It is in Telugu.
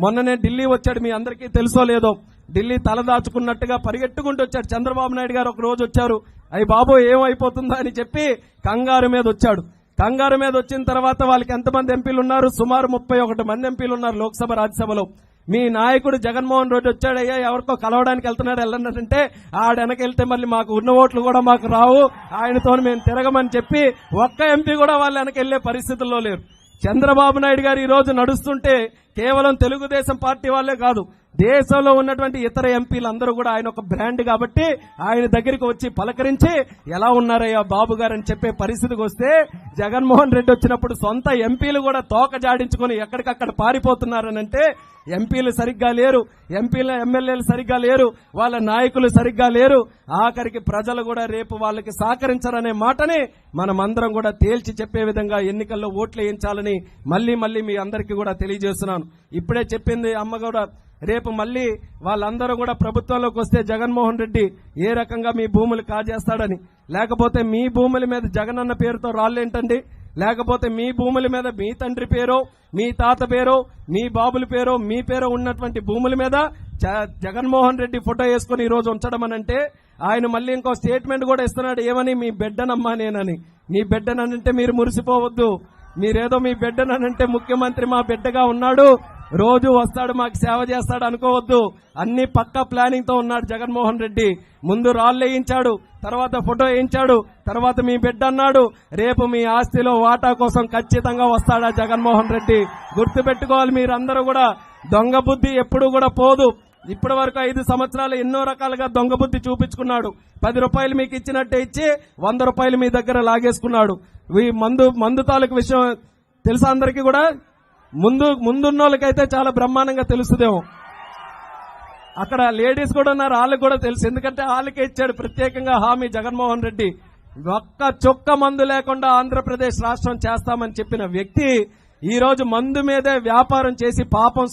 మొన్ననే ఢిల్లీ వచ్చాడు, మీ అందరికీ తెలుసో లేదో. ఢిల్లీ తలదాచుకున్నట్టుగా పరిగెట్టుకుంటూ వచ్చాడు. చంద్రబాబు నాయుడు గారు ఒక రోజు వచ్చారు, అయ్యి బాబు ఏమైపోతుందా అని చెప్పి కంగారు మీద వచ్చాడు. కంగారు మీద వచ్చిన తర్వాత వాళ్ళకి ఎంతమంది ఎంపీలు ఉన్నారు? సుమారు 31 మంది ఎంపీలు ఉన్నారు లోక్సభ రాజ్యసభలో. మీ నాయకుడు జగన్మోహన్ రెడ్డి వచ్చాడయ్యా, ఎవరికో కలవడానికి వెళ్తున్నాడు, వెళ్ళంటే ఆడెనకెళ్తే మళ్ళీ మాకు ఉన్న ఓట్లు కూడా మాకు రావు, ఆయనతో మేము తిరగమని చెప్పి ఒక్క ఎంపీ కూడా వాళ్ళు వెనకెళ్లే పరిస్థితుల్లో లేరు. చంద్రబాబు నాయుడు గారు ఈ రోజు నడుస్తుంటే కేవలం తెలుగుదేశం పార్టీ వాళ్ళే కాదు, దేశంలో ఉన్నటువంటి ఇతర ఎంపీలు అందరూ కూడా ఆయన ఒక బ్రాండ్ కాబట్టి ఆయన దగ్గరికి వచ్చి పలకరించి ఎలా ఉన్నారయ్యా బాబు గారు అని చెప్పే పరిస్థితికి వస్తే, జగన్మోహన్ రెడ్డి వచ్చినప్పుడు సొంత ఎంపీలు కూడా తోక జాడించుకుని ఎక్కడికక్కడ పారిపోతున్నారనంటే ఎంపీలు సరిగ్గా లేరు, ఎమ్మెల్యేలు సరిగ్గా లేరు, వాళ్ళ నాయకులు సరిగ్గా లేరు, ఆఖరికి ప్రజలు కూడా రేపు వాళ్ళకి సహకరించరనే మాటని మనమందరం కూడా తేల్చి చెప్పే విధంగా ఎన్నికల్లో ఓట్లు వేయించాలని మళ్లీ మీ అందరికీ కూడా తెలియజేస్తున్నాను. ఇప్పుడే చెప్పింది అమ్మ కూడా, రేపు మళ్లీ వాళ్ళందరూ కూడా ప్రభుత్వంలోకి వస్తే జగన్మోహన్ రెడ్డి ఏ రకంగా మీ భూములు కాజేస్తాడని, లేకపోతే మీ భూముల మీద జగనన్న పేరుతో రాళ్లేంటండి, లేకపోతే మీ భూముల మీద మీ తండ్రి పేరో మీ తాత పేరో మీ బాబుల పేరో మీ పేరో ఉన్నటువంటి భూముల మీద జగన్మోహన్ రెడ్డి ఫోటో వేసుకుని ఈ రోజు ఉంచడం అనంటే, ఆయన మళ్ళీ ఇంకో స్టేట్మెంట్ కూడా ఇస్తున్నాడు, ఏమని, మీ బిడ్డనమ్మా నేనని. మీ బిడ్డనంటే మీరు మురిసిపోవద్దు, మీరేదో మీ బిడ్డనంటే ముఖ్యమంత్రి మా బిడ్డగా ఉన్నాడు, రోజు వస్తాడు మాకు సేవ చేస్తాడు అనుకోవద్దు. అన్ని పక్కా ప్లానింగ్ తో ఉన్నాడు జగన్మోహన్ రెడ్డి. ముందు రాళ్ళు వేయించాడు, తర్వాత ఫోటో వేయించాడు, తర్వాత మీ బిడ్డ అన్నాడు, రేపు మీ ఆస్తిలో వాటా కోసం ఖచ్చితంగా వస్తాడా జగన్మోహన్ రెడ్డి. గుర్తుపెట్టుకోవాలి మీరందరూ కూడా, దొంగ బుద్ధి ఎప్పుడు కూడా పోదు. ఇప్పటి వరకు 5 సంవత్సరాలు ఎన్నో రకాలుగా దొంగ బుద్ధి చూపించుకున్నాడు. 10 రూపాయలు మీకు ఇచ్చినట్టే ఇచ్చి 100 రూపాయలు మీ దగ్గర లాగేసుకున్నాడు. ఈ మందు తాలూకు విషయం తెలుసా అందరికీ కూడా? ముందున్న వాళ్ళకైతే చాలా బ్రహ్మాండంగా తెలుస్తుందేమో. అక్కడ లేడీస్ కూడా ఉన్నారు, వాళ్ళకి కూడా తెలుసు, ఎందుకంటే వాళ్ళకే ఇచ్చాడు ప్రత్యేకంగా హామీ జగన్మోహన్ రెడ్డి. ఒక్క చొక్క మందు లేకుండా ఆంధ్రప్రదేశ్ రాష్ట్రం చేస్తామని చెప్పిన వ్యక్తి ఈ రోజు మందు మీదే వ్యాపారం చేసి పాపం